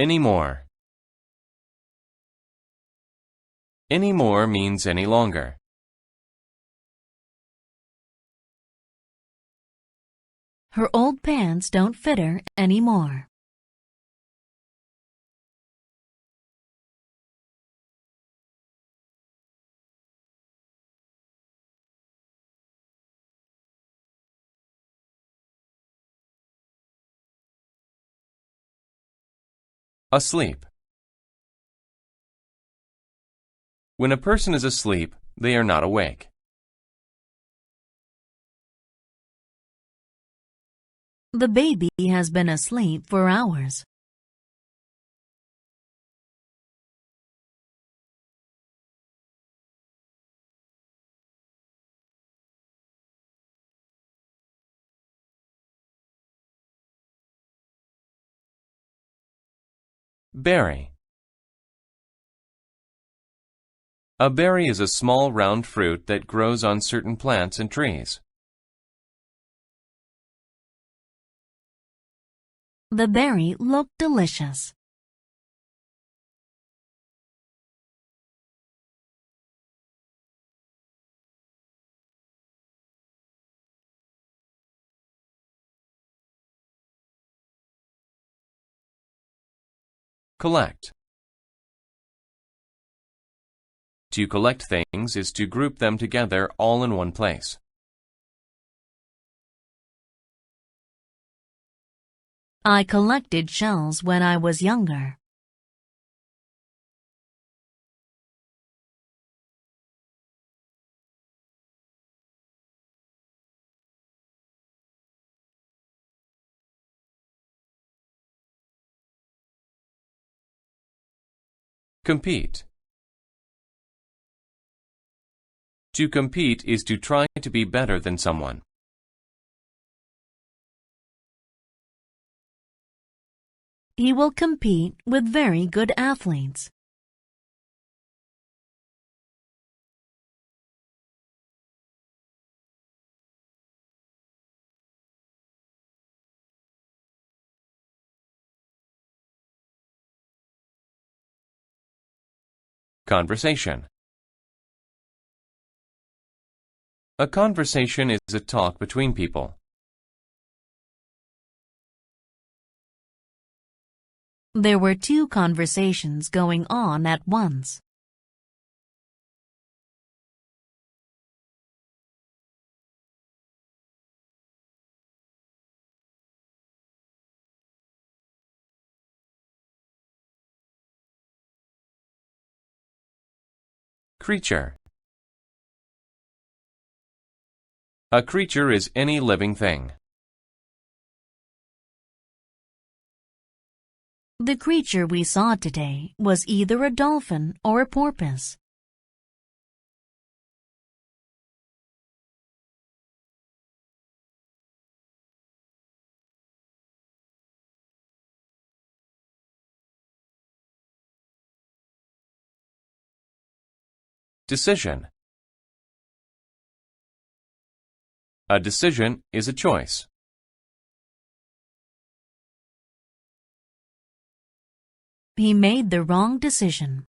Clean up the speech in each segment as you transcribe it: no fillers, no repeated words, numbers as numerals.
Anymore. Anymore means any longer. Her old pants don't fit her anymore. Asleep. When a person is asleep, they are not awake. The baby has been asleep for hours. Berry. A berry is a small round fruit that grows on certain plants and trees. The berry looked delicious. Collect. To collect things is to group them together all in one place. I collected shells when I was younger. Compete. To compete is to try to be better than someone. He will compete with very good athletes. Conversation. A conversation is a talk between people. There were two conversations going on at once. Creature. A creature is any living thing. The creature we saw today was either a dolphin or a porpoise. Decision. A decision is a choice. He made the wrong decision.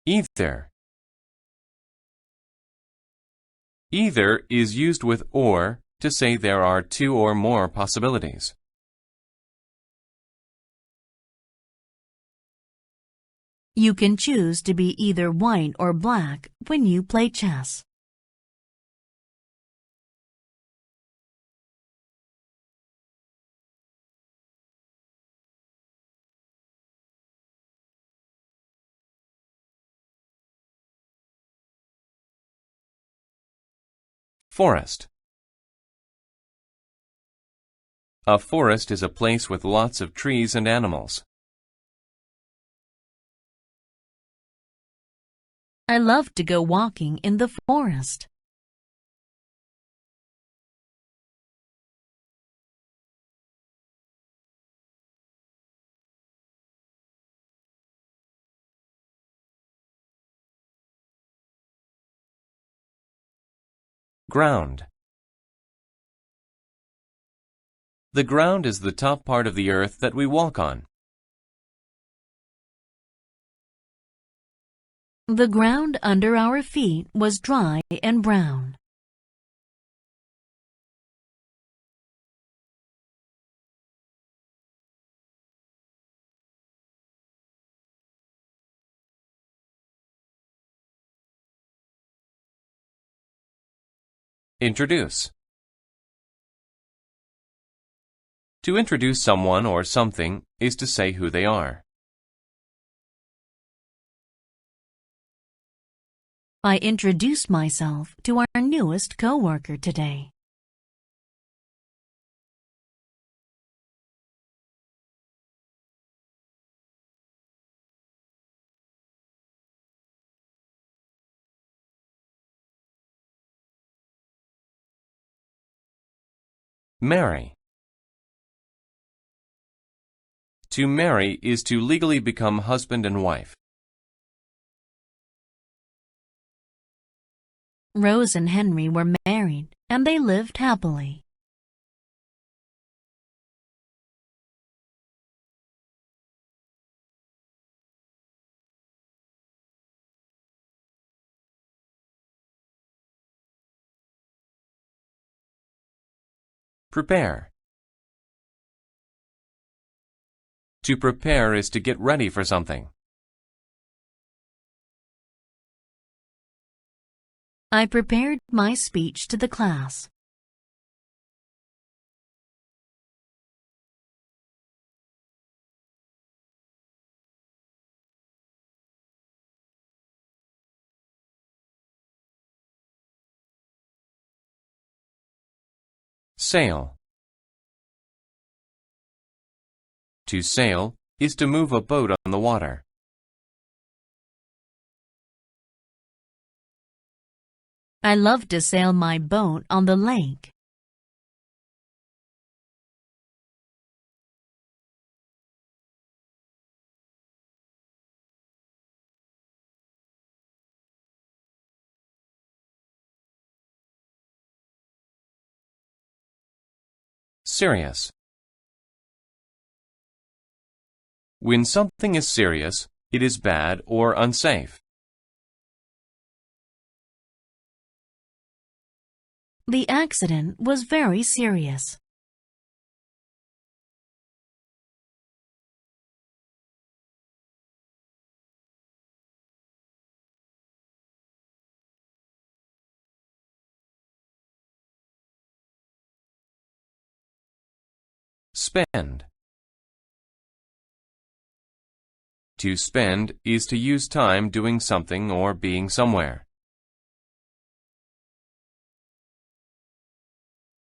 Either. Either is used with or to say there are two or more possibilities. You can choose to be either white or black when you play chess. Forest. A forest is a place with lots of trees and animals. I love to go walking in the forest. Ground. The ground is the top part of the earth that we walk on. The ground under our feet was dry and brown. Introduce. To introduce someone or something is to say who they are. I introduced myself to our newest coworker today. Marry. To marry is to legally become husband and wife. Rose and Henry were married, and they lived happily. Prepare. To prepare is to get ready for something. I prepared my speech to the class. Sail. To sail is to move a boat on the water. I love to sail my boat on the lake. Serious. When something is serious, it is bad or unsafe. The accident was very serious. Spend. To spend is to use time doing something or being somewhere.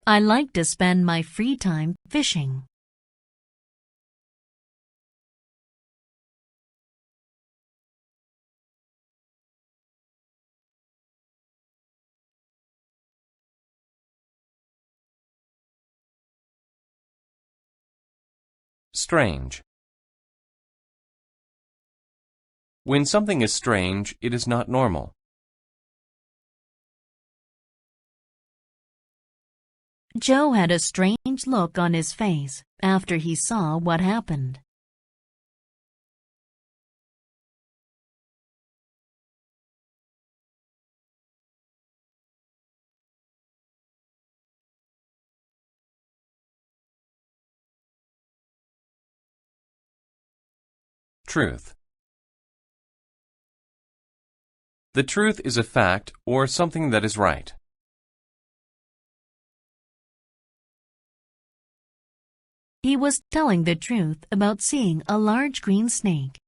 I like to spend my free time fishing. Strange. When something is strange, it is not normal. Joe had a strange look on his face after he saw what happened. Truth. The truth is a fact or something that is right. He was telling the truth about seeing a large green snake.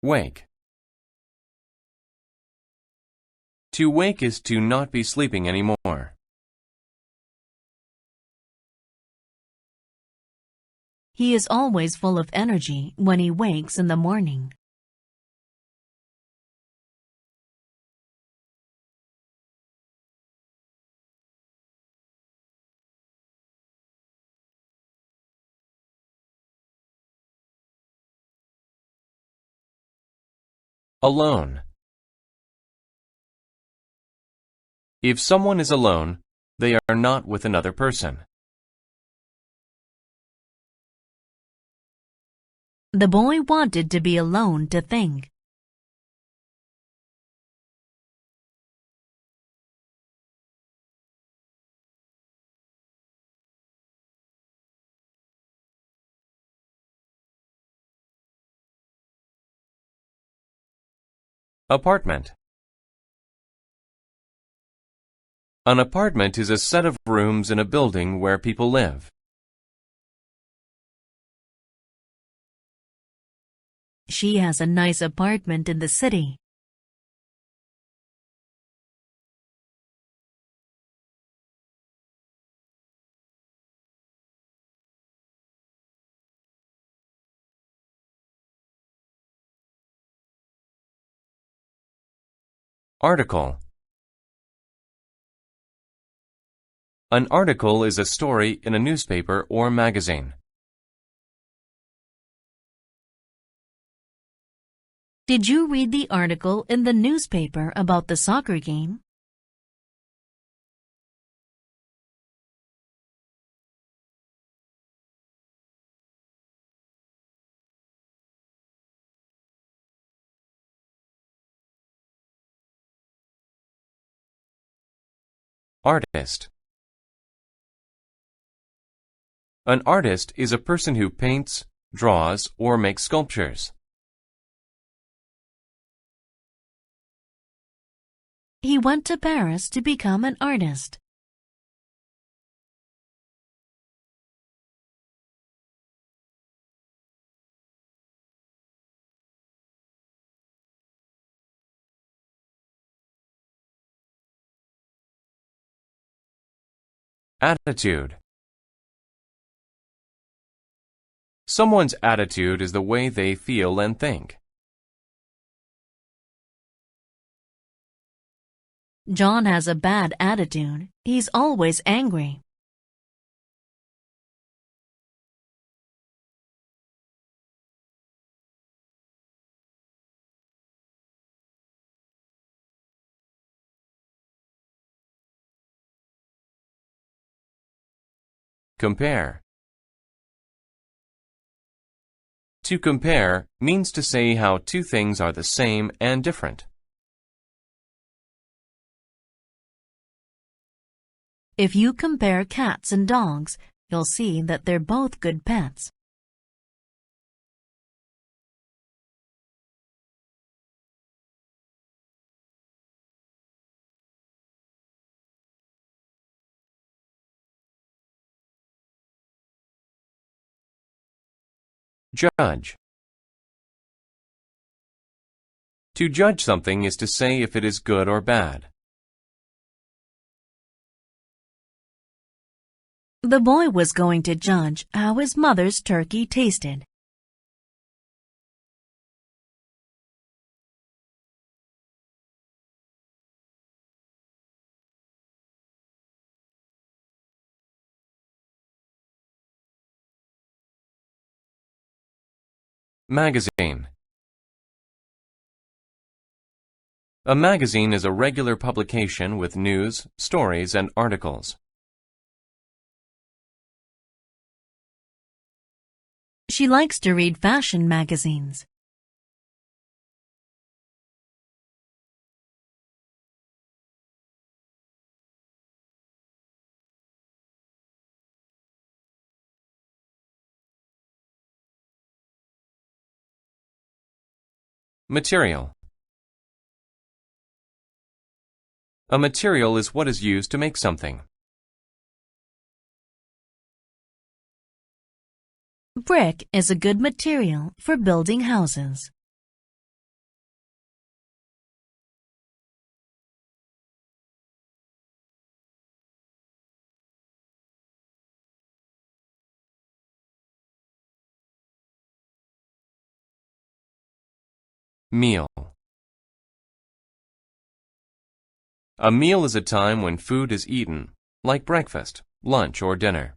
Wake. To wake is to not be sleeping anymore. He is always full of energy when he wakes in the morning. Alone. If someone is alone, they are not with another person. The boy wanted to be alone to think. Apartment. An apartment is a set of rooms in a building where people live. She has a nice apartment in the city. Article. An article is a story in a newspaper or magazine. Did you read the article in the newspaper about the soccer game? Artist. An artist is a person who paints, draws, or makes sculptures. He went to Paris to become an artist. Attitude. Someone's attitude is the way they feel and think. John has a bad attitude. He's always angry. Compare. To compare means to say how two things are the same and different. If you compare cats and dogs, you'll see that they're both good pets. Judge. To judge something is to say if it is good or bad. The boy was going to judge how his mother's turkey tasted. Magazine. A magazine is a regular publication with news, stories, and articles. She likes to read fashion magazines. Material. A material is what is used to make something. Brick is a good material for building houses. Meal. A meal is a time when food is eaten, like breakfast, lunch, or dinner.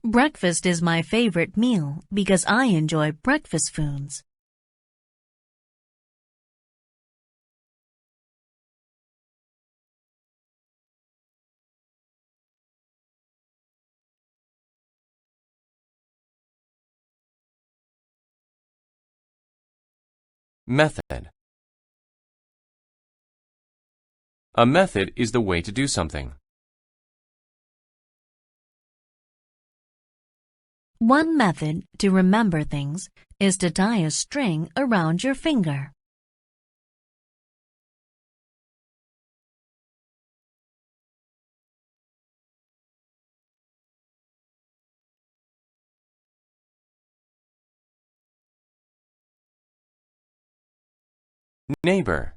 Breakfast is my favorite meal because I enjoy breakfast foods. Method. A method is the way to do something. One method to remember things is to tie a string around your finger. Neighbor.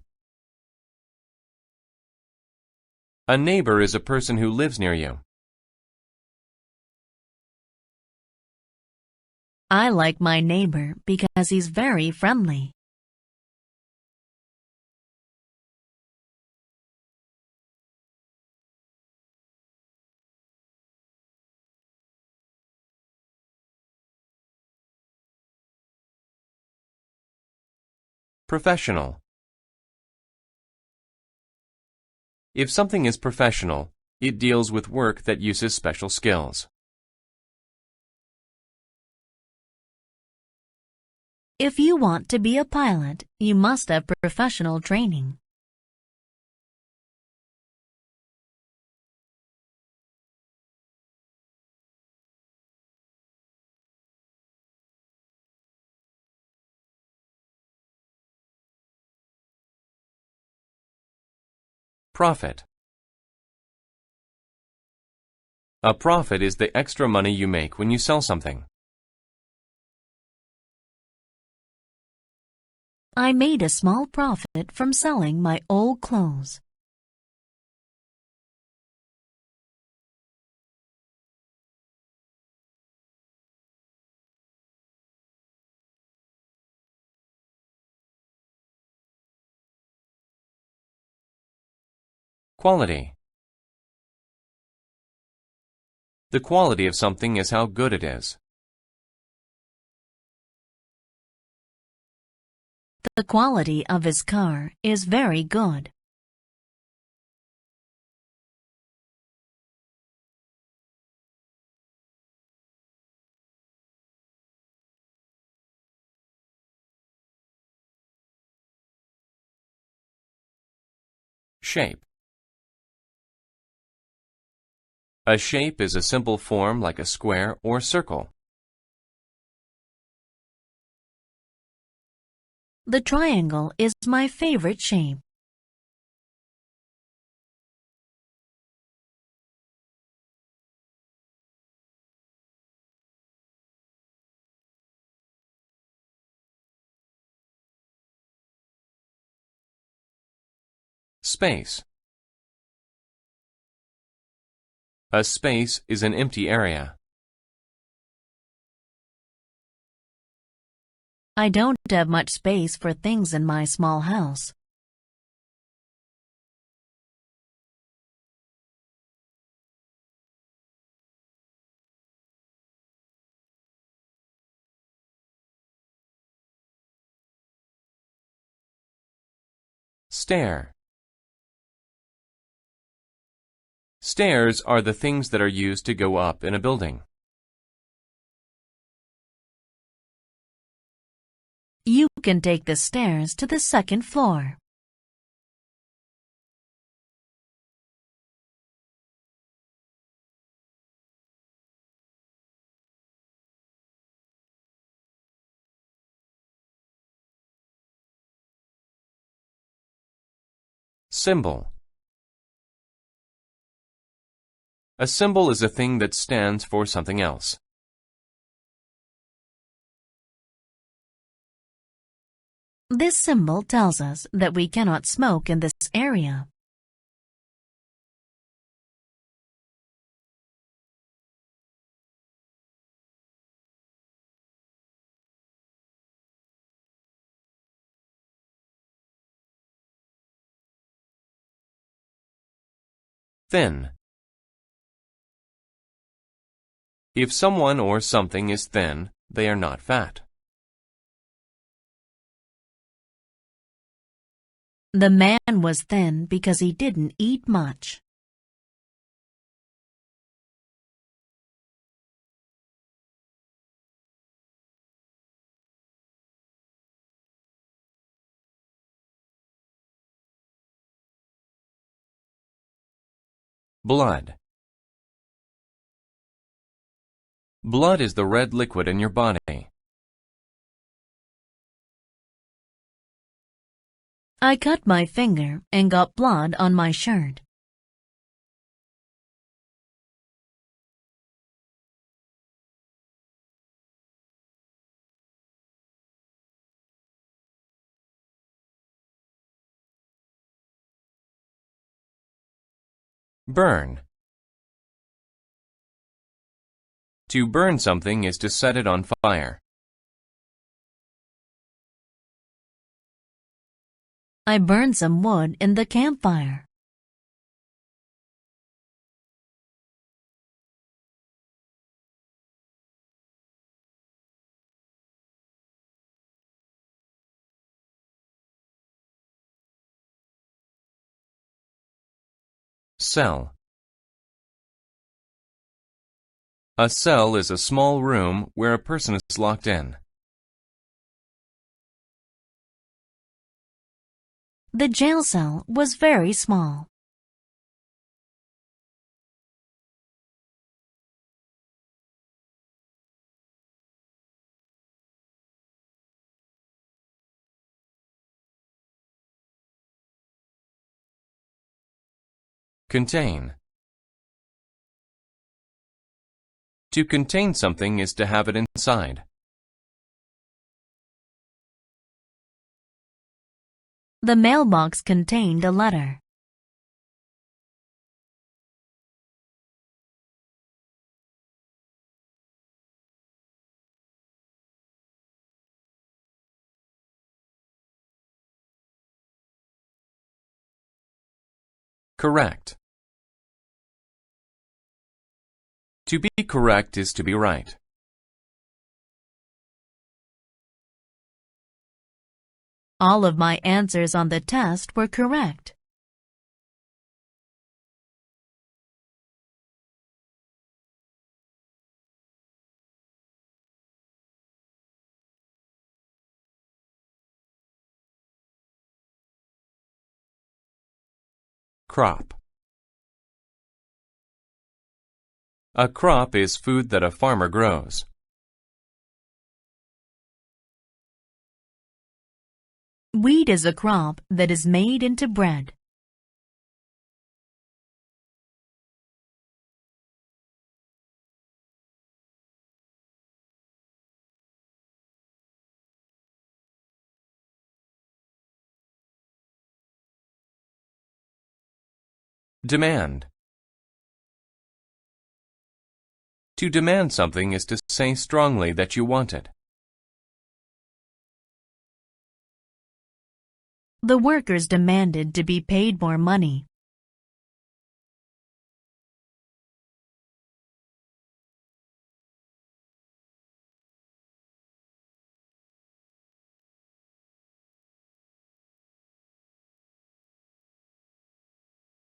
A neighbor is a person who lives near you. I like my neighbor because he's very friendly. Professional. If something is professional, it deals with work that uses special skills. If you want to be a pilot, you must have professional training. Profit. A profit is the extra money you make when you sell something. I made a small profit from selling my old clothes. Quality. The quality of something is how good it is. The quality of his car is very good. Shape. A shape is a simple form like a square or circle. The triangle is my favorite shape. Space. A space is an empty area. I don't have much space for things in my small house. Stair. Stairs are the things that are used to go up in a building. You can take the stairs to the second floor. Symbol. A symbol is a thing that stands for something else. This symbol tells us that we cannot smoke in this area. Thin. If someone or something is thin, they are not fat. The man was thin because he didn't eat much. Blood. Blood is the red liquid in your body. I cut my finger and got blood on my shirt. Burn. To burn something is to set it on fire. I burned some wood in the campfire. Cell. A cell is a small room where a person is locked in. The jail cell was very small. Contain. To contain something is to have it inside. The mailbox contained a letter. Correct. To be correct is to be right. All of my answers on the test were correct. Crop. A crop is food that a farmer grows. Wheat is a crop that is made into bread. Demand. To demand something is to say strongly that you want it. The workers demanded to be paid more money.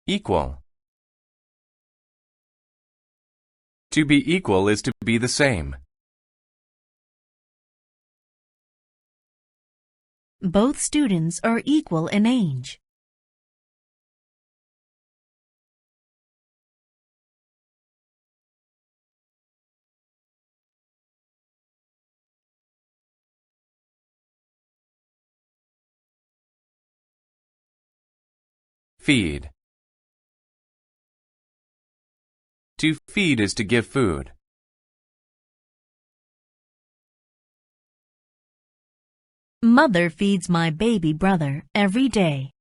Equal. To be equal is to be the same. Both students are equal in age. Feed. To feed is to give food. Mother feeds my baby brother every day.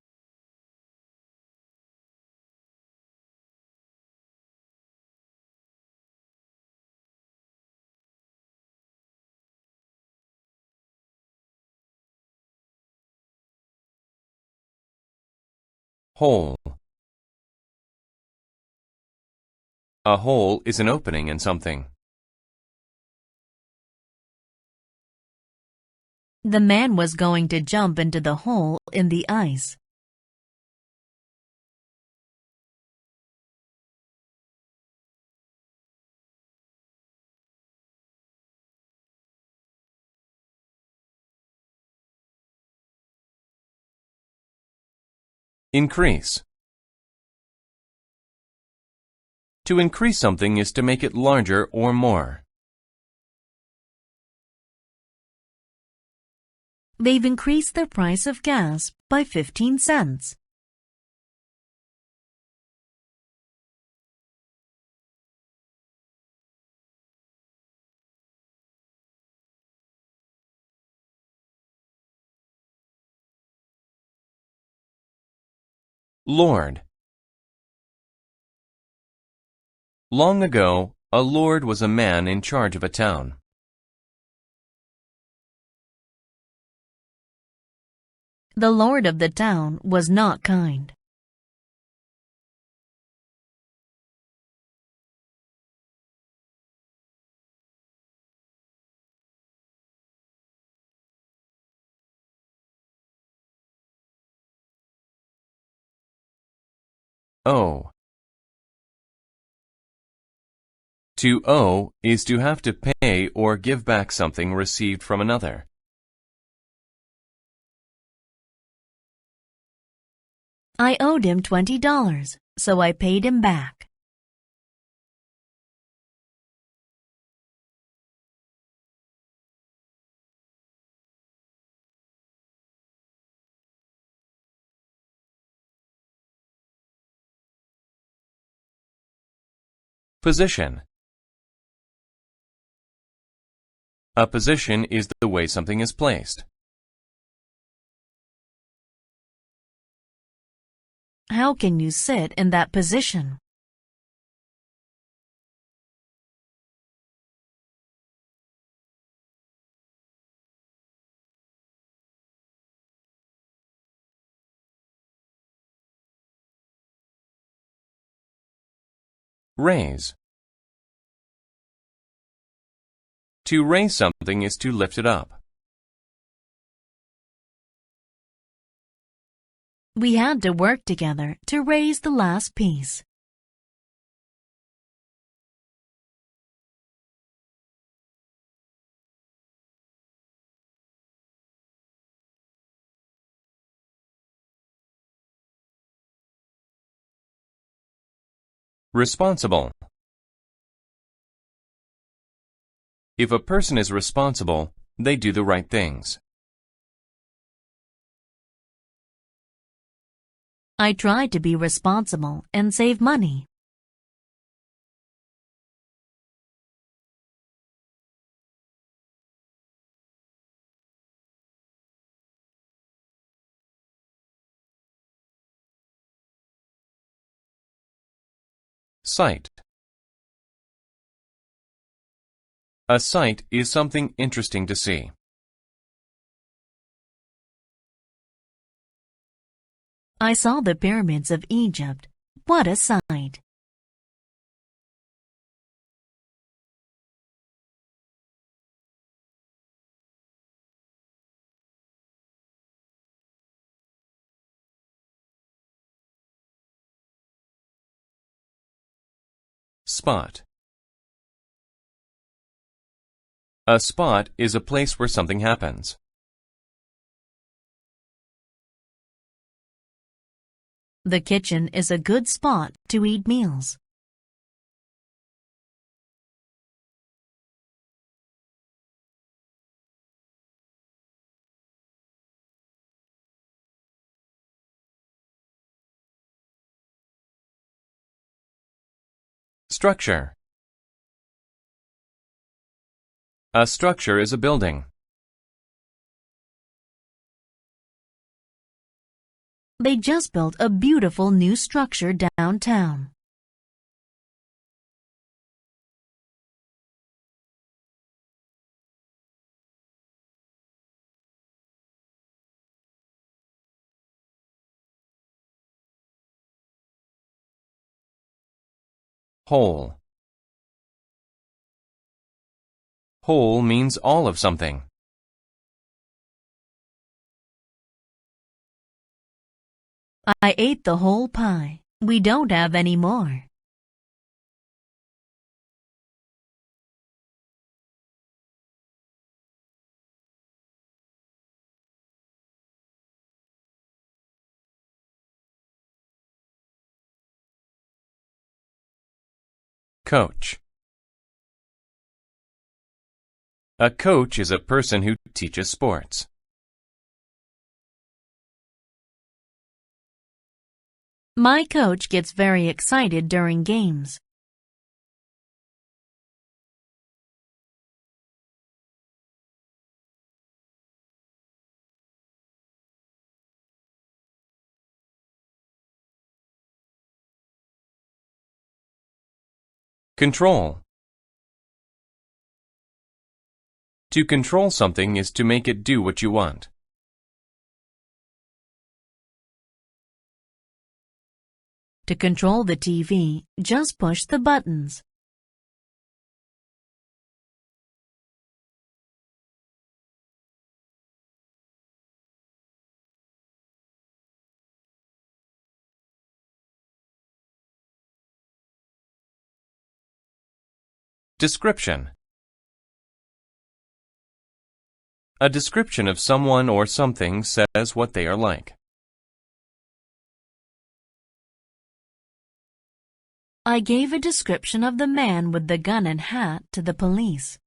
Hole. A hole is an opening in something. The man was going to jump into the hole in the ice. Increase. To increase something is to make it larger or more. They've increased the price of gas by 15 cents. Lord. Long ago, a lord was a man in charge of a town. The lord of the town was not kind. Owe. To owe is to have to pay or give back something received from another. I owed him $20, so I paid him back. Position. A position is the way something is placed. How can you sit in that position? Raise. To raise something is to lift it up. We had to work together to raise the last piece. Responsible. If a person is responsible, they do the right things. I tried to be responsible and save money. Sight. A sight is something interesting to see. I saw the pyramids of Egypt. What a sight! Spot. A spot is a place where something happens. The kitchen is a good spot to eat meals. Structure. A structure is a building. They just built a beautiful new structure downtown. Whole. Whole means all of something. I ate the whole pie. We don't have any more. Coach. A coach is a person who teaches sports. My coach gets very excited during games. Control. To control something is to make it do what you want. To control the TV, just push the buttons. Description. A description of someone or something says what they are like. I gave a description of the man with the gun and hat to the police.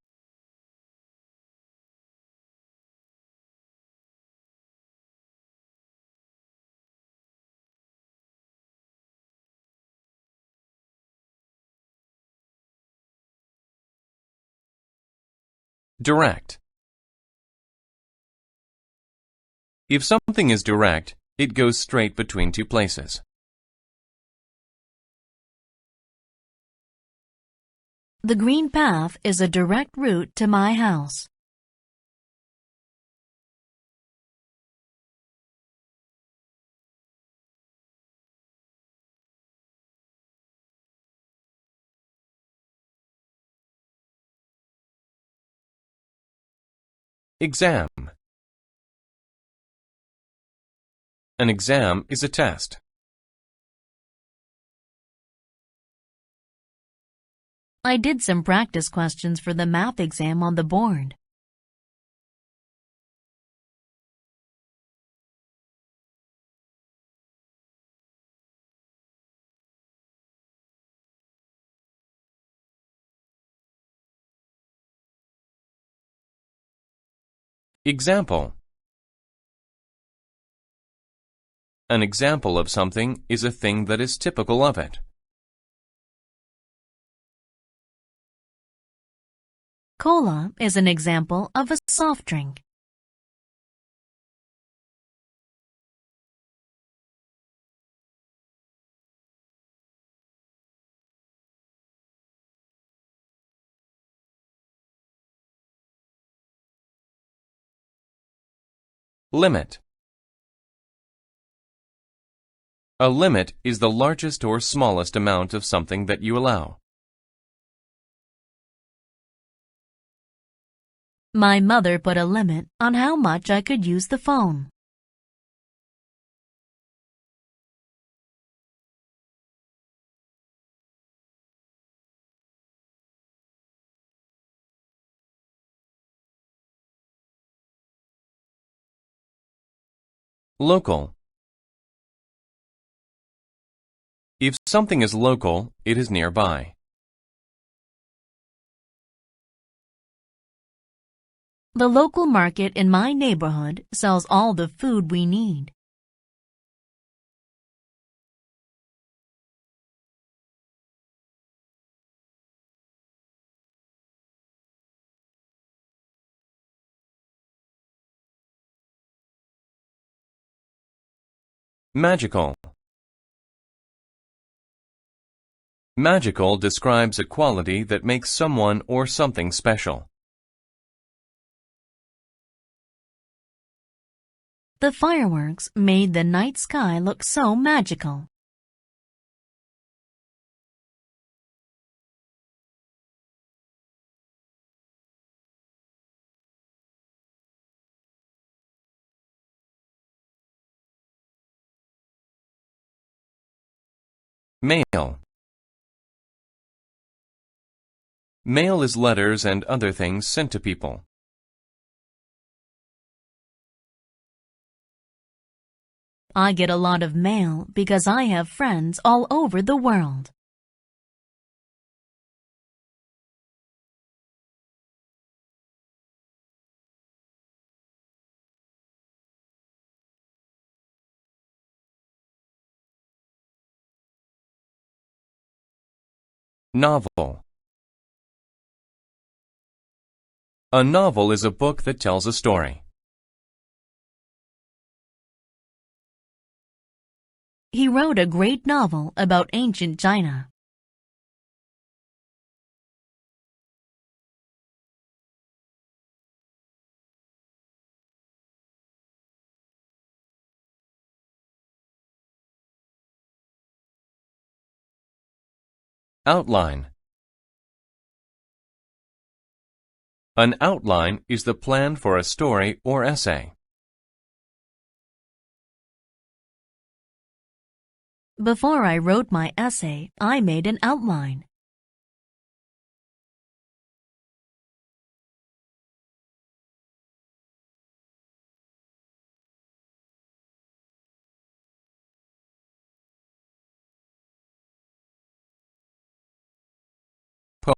Direct. If something is direct, it goes straight between two places. The green path is a direct route to my house. Exam. An exam is a test. I did some practice questions for the math exam on the board. Example. An example of something is a thing that is typical of it. Cola is an example of a soft drink. Limit. A limit is the largest or smallest amount of something that you allow. My mother put a limit on how much I could use the phone. Local. If something is local, it is nearby. The local market in my neighborhood sells all the food we need. Magical. Magical describes a quality that makes someone or something special. The fireworks made the night sky look so magical. Mail. Mail is letters and other things sent to people. I get a lot of mail because I have friends all over the world. Novel. A novel is a book that tells a story. He wrote a great novel about ancient China. Outline. An outline is the plan for a story or essay. Before I wrote my essay, I made an outline.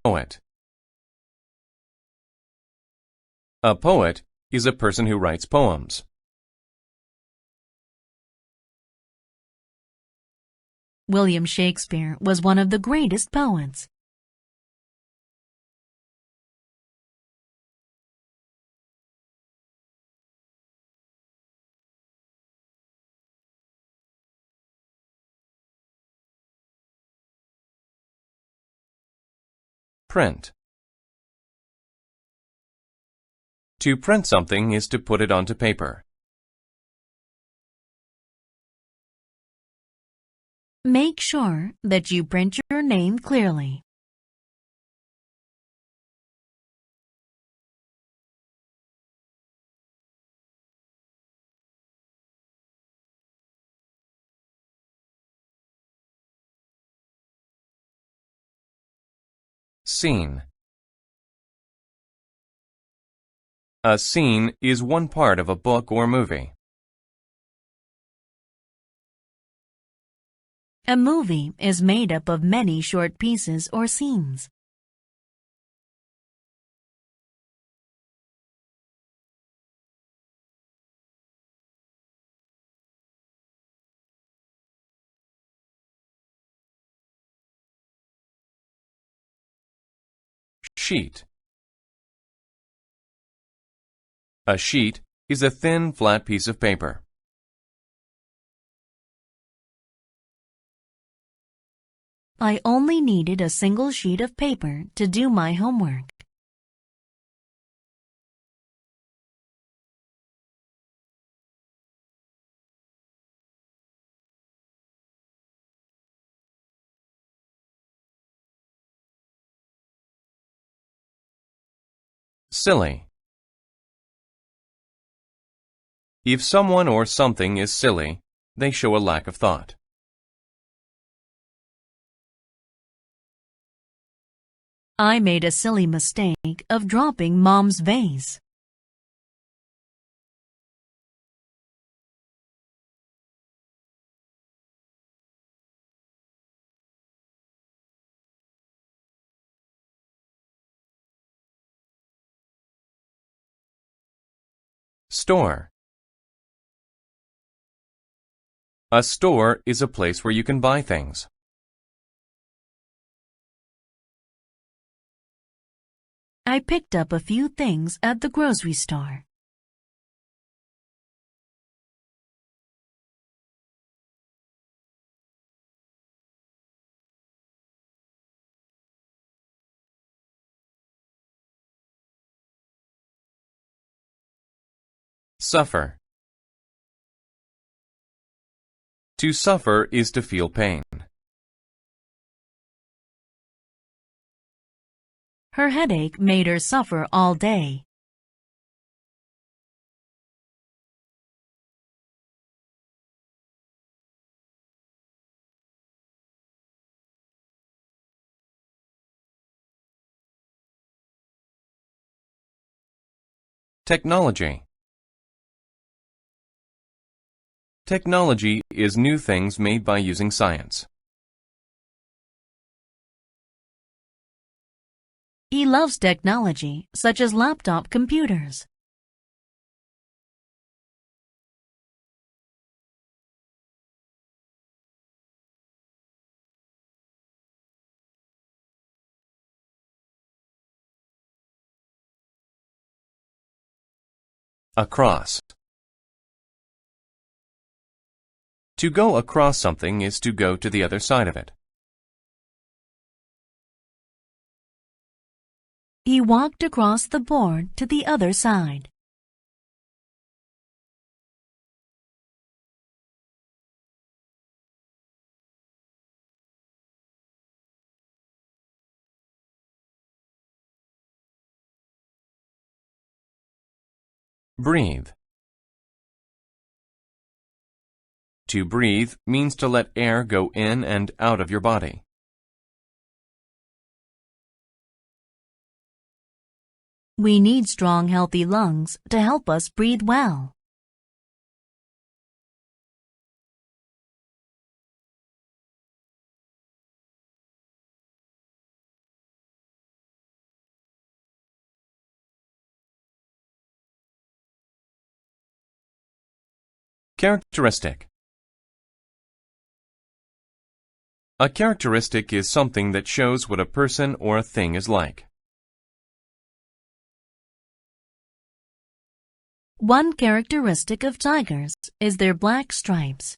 Poet. A poet is a person who writes poems. William Shakespeare was one of the greatest poets. Print. To print something is to put it onto paper. Make sure that you print your name clearly. Scene. A scene is one part of a book or movie. A movie is made up of many short pieces or scenes. Sheet. A sheet is a thin, flat piece of paper. I only needed a single sheet of paper to do my homework. Silly. If someone or something is silly, they show a lack of thought. I made a silly mistake of dropping Mom's vase. Store. A store is a place where you can buy things. I picked up a few things at the grocery store. Suffer. To suffer is to feel pain. Her headache made her suffer all day. Technology. Technology is new things made by using science. He loves technology, such as laptop computers. Across. To go across something is to go to the other side of it. He walked across the board to the other side. Breathe. To breathe means to let air go in and out of your body. We need strong, healthy lungs to help us breathe well. Characteristic. A characteristic is something that shows what a person or a thing is like. One characteristic of tigers is their black stripes.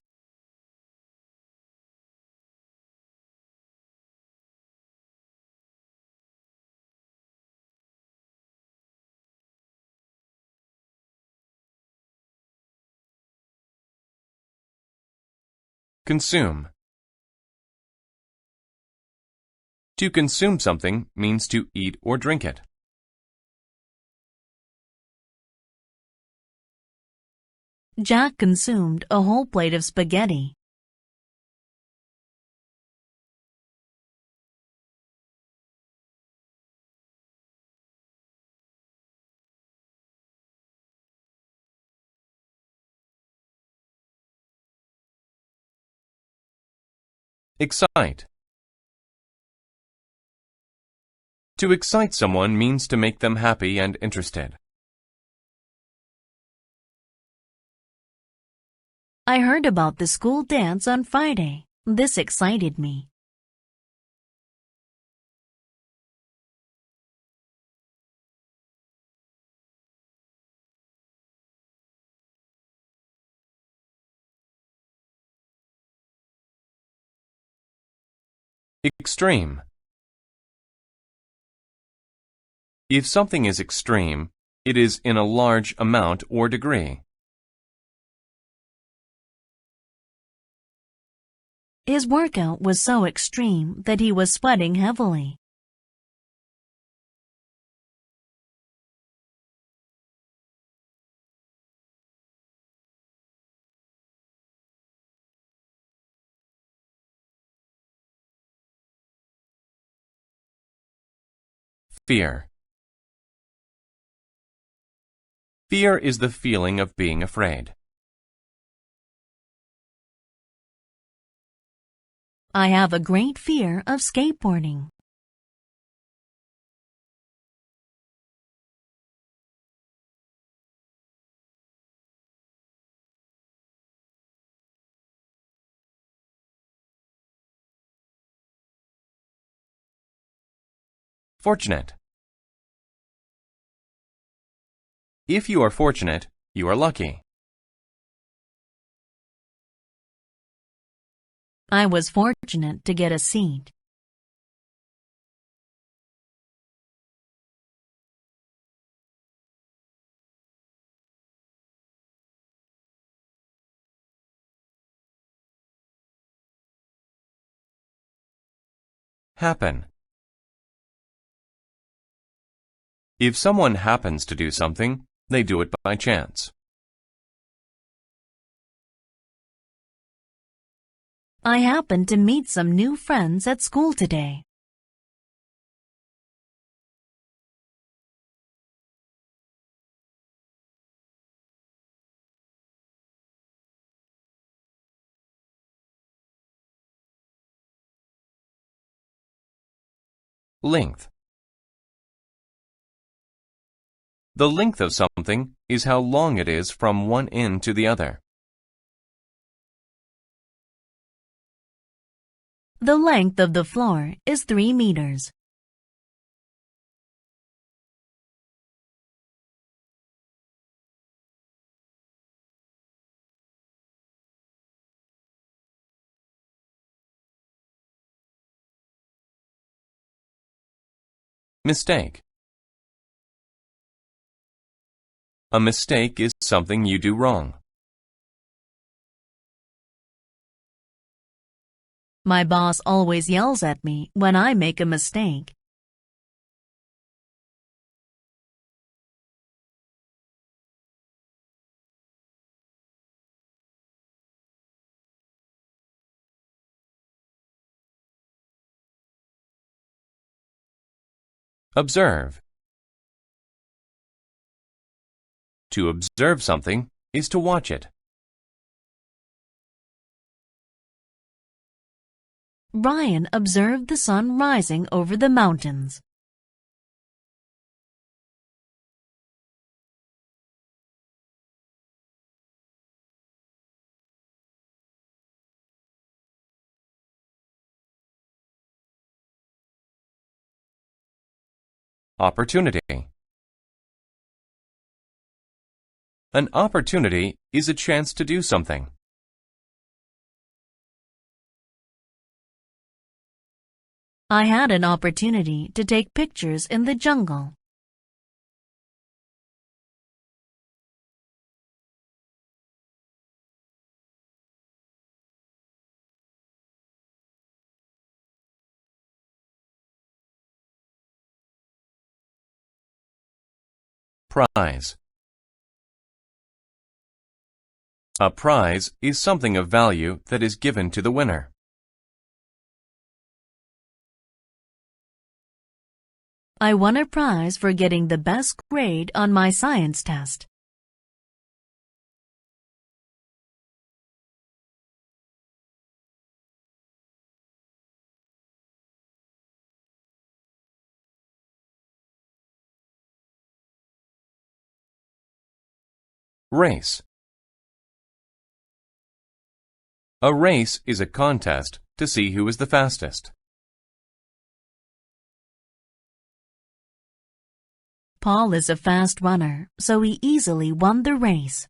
Consume. To consume something means to eat or drink it. Jack consumed a whole plate of spaghetti. Excite. To excite someone means to make them happy and interested. I heard about the school dance on Friday. This excited me. Extreme. If something is extreme, it is in a large amount or degree. His workout was so extreme that he was sweating heavily. Fear. Fear is the feeling of being afraid. I have a great fear of skateboarding. Fortunate. If you are fortunate, you are lucky. I was fortunate to get a seat. Happen. If someone happens to do something, they do it by chance. I happened to meet some new friends at school today. Length. The length of something is how long it is from one end to the other. The length of the floor is 3 meters. Mistake. A mistake is something you do wrong. My boss always yells at me when I make a mistake. Observe. To observe something is to watch it. Brian observed the sun rising over the mountains. Opportunity. An opportunity is a chance to do something. I had an opportunity to take pictures in the jungle. Prize. A prize is something of value that is given to the winner. I won a prize for getting the best grade on my science test. Race. A race is a contest to see who is the fastest. Paul is a fast runner, so he easily won the race.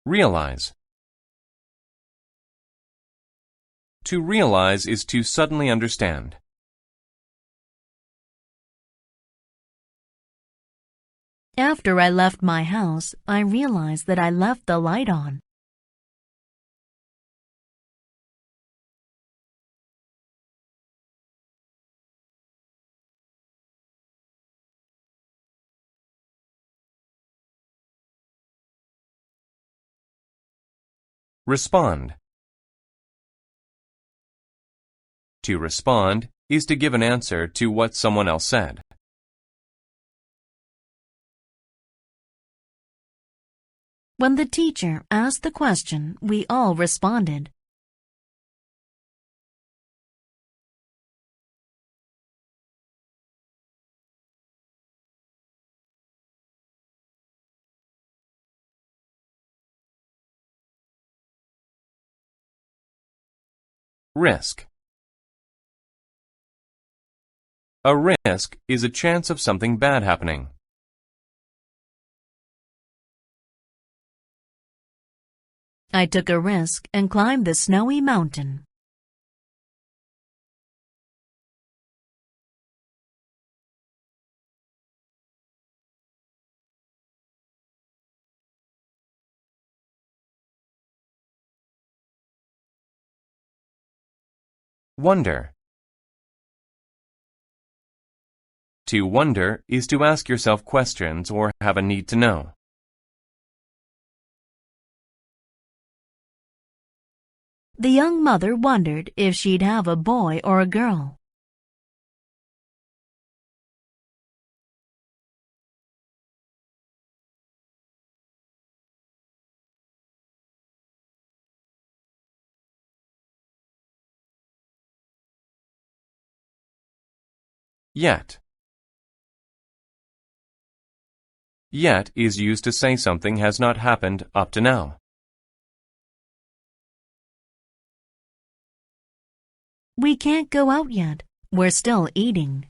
Realize. To realize is to suddenly understand. After I left my house, I realized that I left the light on. Respond. To respond is to give an answer to what someone else said. When the teacher asked the question, we all responded. Risk. A risk is a chance of something bad happening. I took a risk and climbed the snowy mountain. Wonder. To wonder is to ask yourself questions or have a need to know. The young mother wondered if she'd have a boy or a girl. Yet. Yet is used to say something has not happened up to now. We can't go out yet. We're still eating.